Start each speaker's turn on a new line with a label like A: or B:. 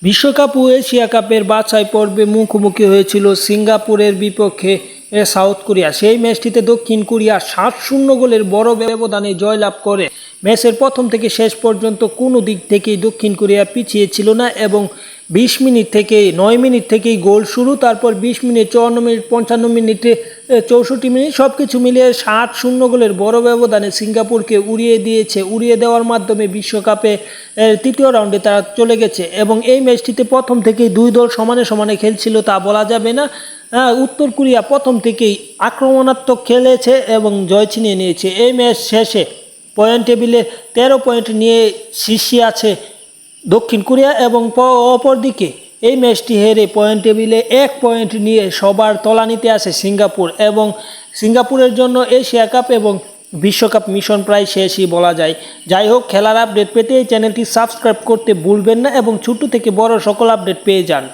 A: বিশ্বকাপ ও এশিয়া কাপের বাছাই পর্বে মুখোমুখি হয়েছিল সিঙ্গাপুরের বিপক্ষে সাউথ কোরিয়া। সেই ম্যাচটিতে দক্ষিণ কোরিয়া 7-0 গোলের বড় ব্যবধানে জয়লাভ করে। ম্যাচের প্রথম থেকে শেষ পর্যন্ত কোনো দিক থেকেই দক্ষিণ কোরিয়া পিছিয়ে ছিল না এবং 9 মিনিট থেকেই গোল শুরু, তারপর 20 মিনিট, 54 মিনিট, 55 মিনিটে 64 মিনিট সব কিছু মিলিয়ে 7-0 গোলের বড় ব্যবধানে সিঙ্গাপুরকে উড়িয়ে দেওয়ার মাধ্যমে বিশ্বকাপে তৃতীয় রাউন্ডে তারা চলে গেছে। এবং এই ম্যাচটিতে প্রথম থেকেই দুই দল সমানে সমানে খেলছিল তা বলা যাবে না। উত্তর কোরিয়া প্রথম থেকেই আক্রমণাত্মক খেলেছে এবং জয় ছিনিয়ে নিয়েছে। এই ম্যাচ শেষে পয়েন্ট টেবিলে 13 পয়েন্ট নিয়ে শীর্ষে আছে দক্ষিণ কোরিয়া এবং অপরদিকে এই ম্যাচটি হেরে পয়েন্ট টেবিলে 1 পয়েন্ট নিয়ে সবার তলানিতে আছে সিঙ্গাপুর। এবং সিঙ্গাপুরের জন্য এশিয়া কাপ এবং বিশ্বকাপ মিশন প্রায় শেষই বলা যায়। যাই হোক, খেলার আপডেট পেতে এই চ্যানেলটি সাবস্ক্রাইব করতে ভুলবেন না এবং ছোট থেকে বড় সকল আপডেট পেয়ে যান।